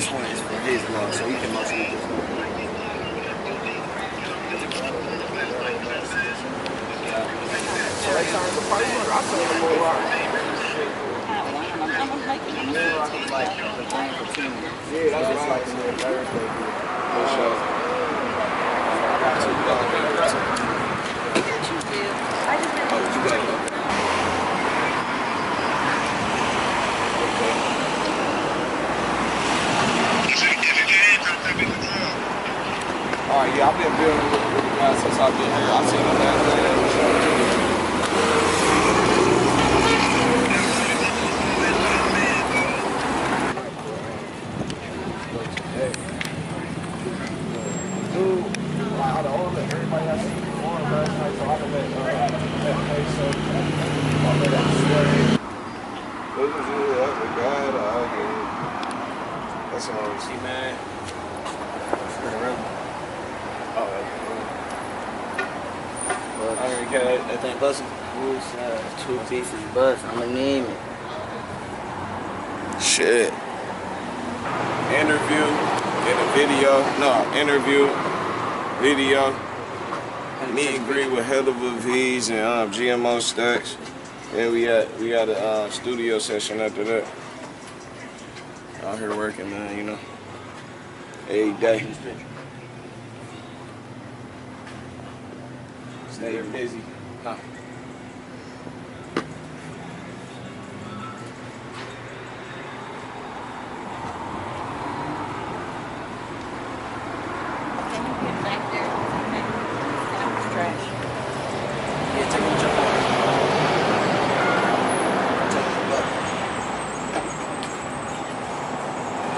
this one is for his blog, so he can most read this one. So they turned the price on. I told them more rock. More rock is like the thing for 2 years. Yeah, that's it's like a little Thursday. For sure. Alright, yeah, I've been building with the guys since I've been here. I've seen them last day. Everybody has to perform last night, so I can let Peso. I'll let him swear. Look at you, that's a guy, I get it. That's all I see, man. I already carried that thing busting. Who's 2 pieces bust? I'm gonna name it. Shit. Interview, get a video. No, interview, video. Meet and greet with Hell of a V's and GMO Stacks. And we got a studio session after that. Out here working, man, you know. Every day. Stay busy. Huh.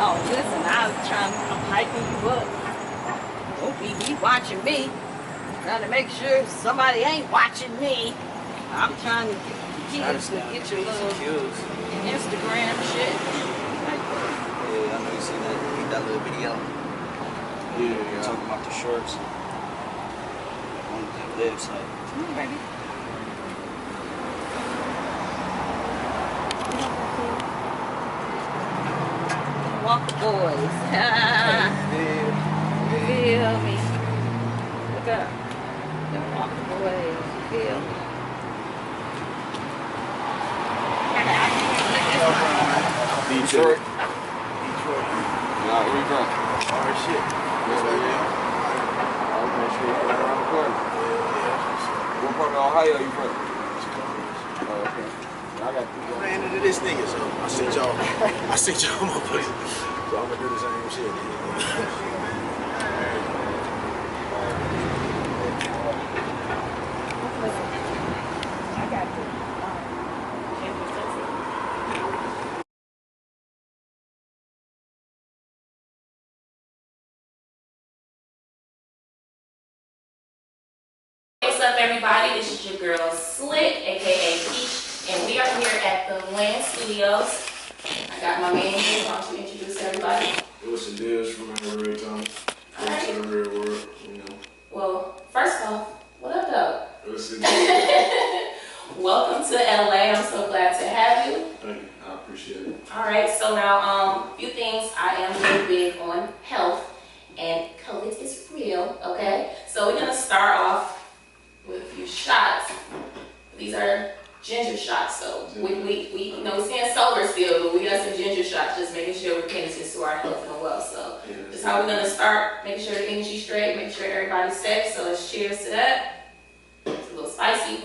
Oh, listen, I'm hyping you up. Don't be watching me. Trying to make sure somebody ain't watching me. I'm trying to get your little Instagram shit. Yeah, I know you seen that little video. Yeah. Talking about the shorts on the website. Come on, baby. Walker boys. Feel me. Look up. The Walker boys. Feel me. Detroit. Nah, where you from? Hard shit. That's where you at? Okay, shit, right around the corner. What part of Ohio you from? Oh, okay. I got I ran into this nigga, so I sent y'all motherfuckers. So I'm gonna do the same shit. I got you. What's up, everybody? This is your girl Slick, aka Peach, and we are here at the Land Studios. I got my man here. Why don't you introduce everybody? What's the deals from Rrtommy? Alright. To the real world, you know. Well, first off, what up, though? What's the deal? Welcome to LA. I'm so glad to have you. Thank you. I appreciate it. All right. So now, a few things. I am really big on health, and COVID is real. Okay. So we're gonna start off with a few shots. These are ginger shots, so we you know, we're staying sober still, but we got some ginger shots, just making sure we're paying attention to our health and wealth. So this is how we're gonna start, making sure the energy's straight, making sure everybody's safe. So let's cheers to that. It's a little spicy.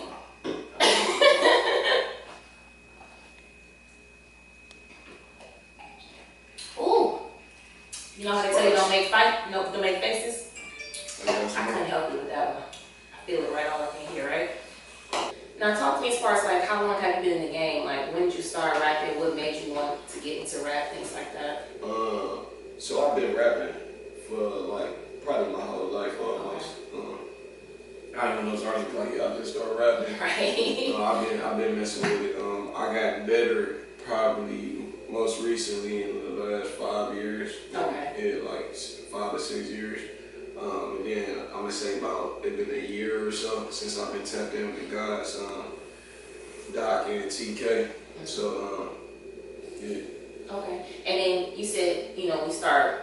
Ooh, you know how they tell you don't make faces? I couldn't help you with that one. I feel it right all up in here, right? Now talk to me as far as like how long have you been in the game? Like when did you start rapping? What made you want to get into rap, things like that? So I've been rapping for like probably my whole life almost. I don't know those artists like I just started rapping. Right. I've been messing with it. I got better probably most recently in the last 5 years. Okay. Yeah, like 5 or 6 years. And then I'm gonna say about it's been a year or so since I've been tapped in with the guys, Doc and TK. So yeah. Okay. And then you said, know, we started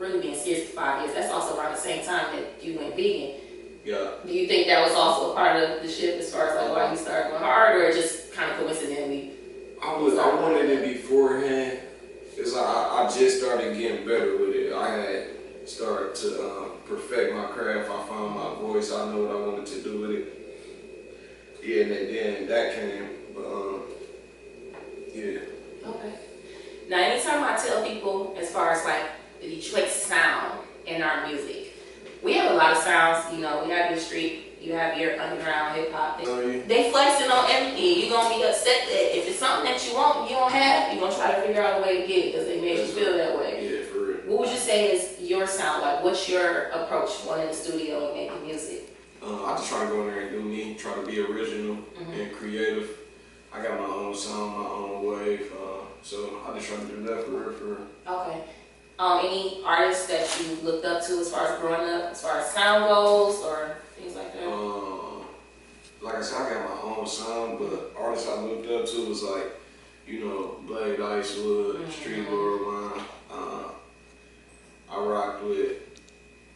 really being serious for 5 years, that's also around the same time that you went vegan. Yeah. Do you think that was also a part of the shift as far as like why you started going hard, or just kind of coincidentally? I wanted it beforehand. It's like I just started getting better with it. I had started to perfect my craft. I found my voice. I know what I wanted to do with it. Yeah, and then that came. But yeah. Okay. Now, anytime I tell people as far as like the Detroit sound in our music, we have a lot of sounds. You know, we have your street, you have your underground hip hop. They flexing on everything. You're gonna be upset that if it's something that you want, you don't have. You're gonna try to figure out a way to get it because they made you feel that way. Yeah, for real. What would you say is your sound like? What's your approach going in the studio and making music? I just try to go in there and do me. Try to be original and creative. I got my own sound, my own wave. So I just try to do that for real. Okay. Any artists that you looked up to as far as growing up, as far as sound goes or things like that? Like I said, I got my own sound, but artists I looked up to was like, you know, Blade Icewood, Street Lord Line. I rocked with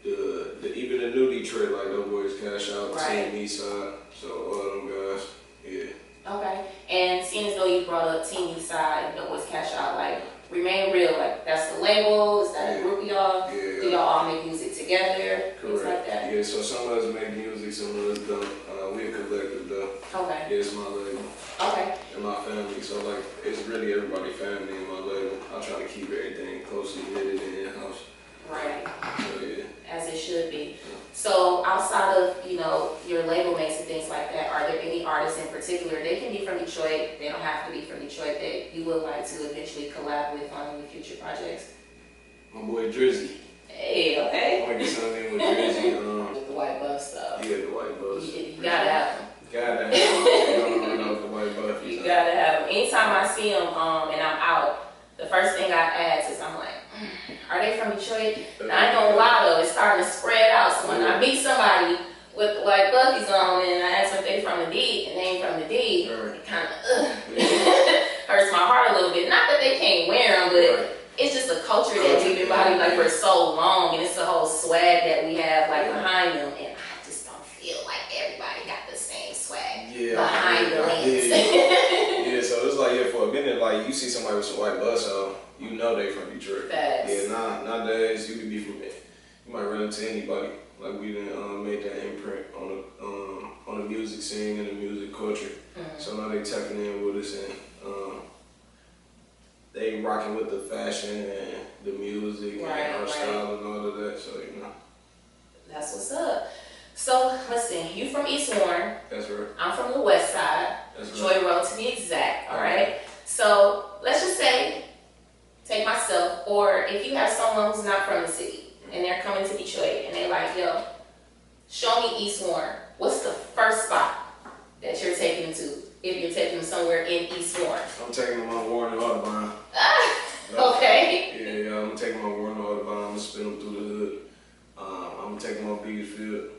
even the new Detroit, like No Boys Cash Out, Team Eastside, so all them guys, yeah. Okay, and seeing as though you brought up Team Eastside and No Boys Cash Out, like Remain Real, like that's the label, is that a group of y'all? Yeah. Do y'all all make music together? Correct. Things like that? Yeah, so some of us make music, some of us don't. We a collective though. Okay. Yeah, it's my label. Okay. And my family, so like it's really everybody family in my label. I try to keep everything closely knitted and in-house. Right. So yeah. As it should be. So outside of, you know, your label mates and things like that, are there any artists in particular, they can be from Detroit, they don't have to be from Detroit, that you would like to eventually collab with on any future projects? My boy Drizzy. Hey, okay. I want to get something in with Drizzy. With the white buff stuff. Yeah, the white buffs. You gotta have them. Gotta have them. The white buff. You gotta have them. Anytime I see them and I'm out, the first thing I ask is, I'm like, are they from Detroit? And I ain't gonna lie though, it's starting to spread out. So when I meet somebody with the white buffies on and I ask them if they from the D and they ain't from the D, it kind of hurts my heart a little bit. Not that they can't wear them, but it's just a culture that we've embodied like for so long, and it's the whole swag that we have like behind them, and I just don't feel like everybody got the same swag behind the lens. Yeah, so it's like for a minute, like you see somebody with some white bus on, you know they from Detroit. Facts. Yeah, nowadays you could be from it. You might run into anybody. Like we done made that imprint on the music scene and the music culture. So now they tapping in with us and they rocking with the fashion and the music and our style and all of that. So you know. That's what's up. So listen, you from East Warren. That's right. I'm from the West Side. That's Joy right. Road to be exact. All right. So let's just say, take myself, or if you have someone who's not from the city and they're coming to Detroit and they're like, yo, show me East Warren. What's the first spot that you're taking them to if you're taking them somewhere in East Warren? I'm taking them on Warren and Audubon. Okay. Yeah, I'm taking them on Warren and Audubon. I'm gonna spin them through the hood. I'm gonna take them on Bearsfield.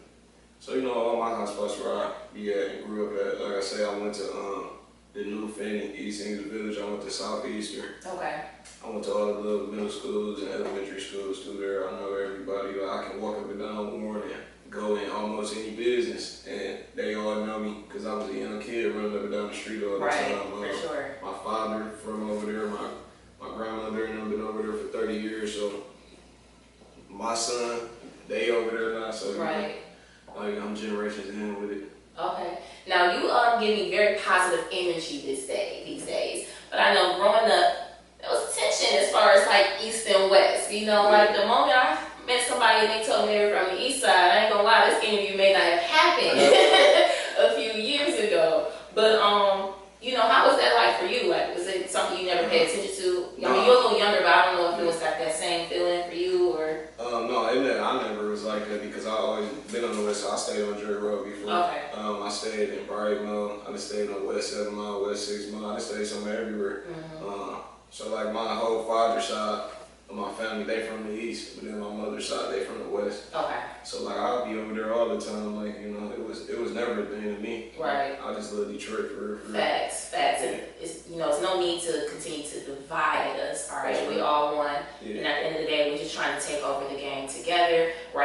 So you know all my hot spots where I and grew up at. Like I say, I went to the New Fanning, East English Village. I went to Southeastern. Okay. I went to all the little middle schools and elementary schools through there. I know everybody. I can walk up and down Warren and go in almost any business, and they all know me because I was a young kid running up and down the street all the time. For sure. My father from over there, my grandmother and I've been over there for 30 years. So my son, they over there now. So right. Like I'm generations in with it. Okay. Now you give me very positive energy these days. But I know growing up, there was tension as far as like East and West. You know, like the moment I met somebody and they told me they were from the East Side, I ain't gonna lie, this interview may not have happened a few years ago. But you know, how was that like for you? Like, was it something you never paid attention to? I mean, you're a little younger, but I don't know if it was like that same feeling for you or. No, I never was like that because I always been on the West Side. I stayed on Drury Road before. Okay. I stayed in Brightmore. I just stayed on West 7 Mile, West 6 Mile. I just stayed somewhere everywhere. So like my whole father's side of my family, they from the East, but then my mother's side, they from the West. Okay. So like I'll be over there all the time. Like you know, it was never a thing to me. Right. I just love Detroit for Facts. And it's, you know, it's no need to continue to divide us. All right, we all one. Yeah. And at the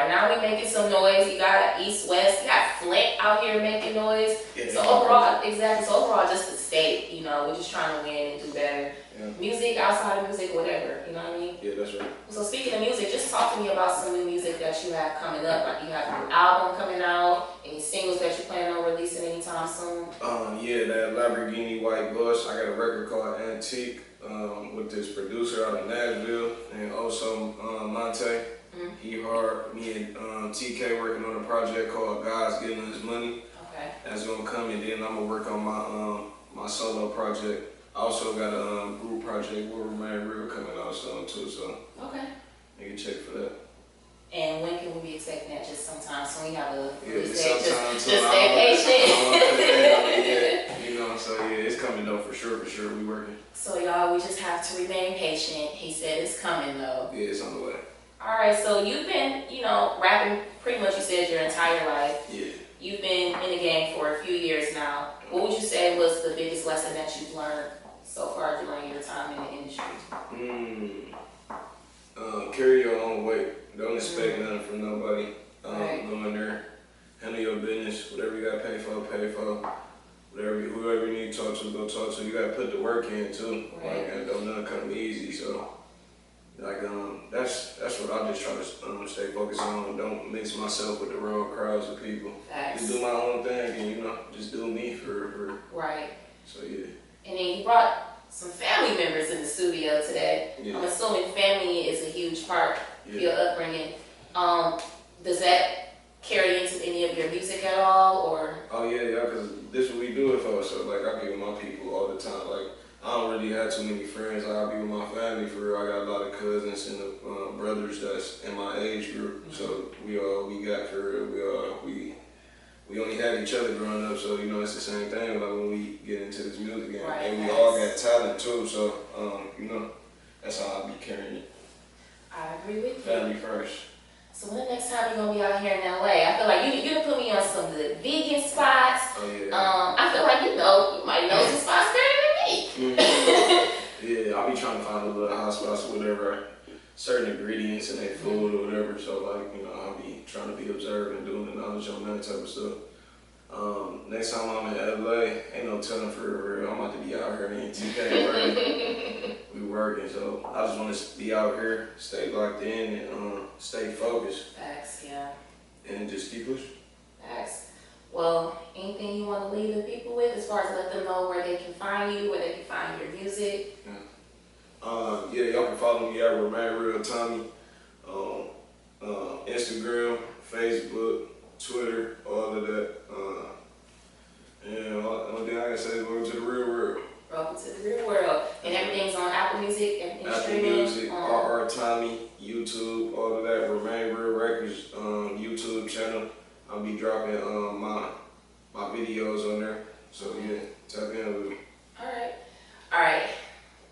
Right now we making some noise. You got East West, you got Flint out here making noise. Yeah, So overall, exactly. So overall, just the state. You know, we're just trying to win and do better. Yeah. Music, outside of music, whatever. You know what I mean? Yeah, that's right. So speaking of music, just talk to me about some new music that you have coming up. Like you have a new album coming out, any singles that you plan on releasing anytime soon? Yeah, that Lamborghini White Bush. I got a record called Antique with this producer out of Nashville, and also Monte. He hard. Me and TK working on a project called God's Giving Us Money. Okay. That's gonna come, and then I'm gonna work on my solo project. I also got a group project with Rrtommy River coming out soon too, so Okay. you can check for that. And when can we be expecting that? Just sometime soon. We have a Yeah, release date. sometime Just soon. stay patient. Yeah, you know, so yeah, it's coming though for sure. We working. So y'all, we just have to remain patient. He said it's coming though. Yeah, it's on the way. All right, so you've been, you know, rapping pretty much, you said, your entire life. Yeah. You've been in the game for a few years now. What would you say was the biggest lesson that you've learned so far during your time in the industry? Carry your own weight. Don't expect nothing from nobody. Right. Go in there, handle your business. Whatever you got to pay for, pay for. Whoever you need to talk to, go talk to. You got to put the work in too. Right. Like, don't nothing come easy. So, like, that's what I just try to stay focused on. Don't mix myself with the wrong crowds of people. Facts. Just do my own thing, and you know, just do me for. Right. So yeah. And then you brought some family members in the studio today. Yeah. I'm assuming family is a huge part of Yeah. your upbringing. Does that carry into any of your music at all, or? Oh yeah, because this is what we do it for. So like, I be with my people all the time. Like, I don't really have too many friends. Like, I be with my family for real. I got a lot of cousins and brothers that's in my age group. So we got for real. We only had each other growing up. So you know, it's the same thing. Like when we get into this music game, Right, and we nice. all got talent too. So you know, that's how I be carrying it. I agree with you. Family first. So when the next time you're gonna be out here in LA? I feel like you put me on some good vegan spots. Oh yeah. I feel like you might know some spots better than me. Yeah, I be trying to find a little hot spots or whatever, certain ingredients in their food or whatever. So like, you know, I'll be trying to be observant, doing the knowledge on that type of stuff. Next time I'm in LA, ain't no telling for real. I'm about to be out here in TK working. We working, so I just want to be out here, stay locked in, and stay focused, Facts, yeah. and just keep pushing. Facts. Well, anything you want to leave the people with as far as let them know where they can find you, where they can find your music? Yeah, y'all can follow me at Rrtommy, Instagram, Facebook, Twitter, all of that. And only thing I can say is welcome to the real world. Welcome to the real world. And everything's on Apple Music, everything's Apple streaming. Music, Rrtommy, YouTube, all of that. Rrtommy Records YouTube channel. I'll be dropping my videos on there. So yeah, tap in with me. All right.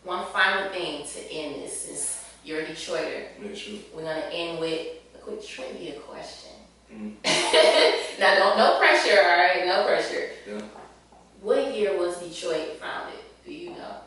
One final thing to end this, since you're a Detroiter. Yeah, sure. We're gonna end with a quick trivia question. Mm-hmm. Now, no pressure, all right? No pressure. Yeah. What year was Detroit founded? Do you know?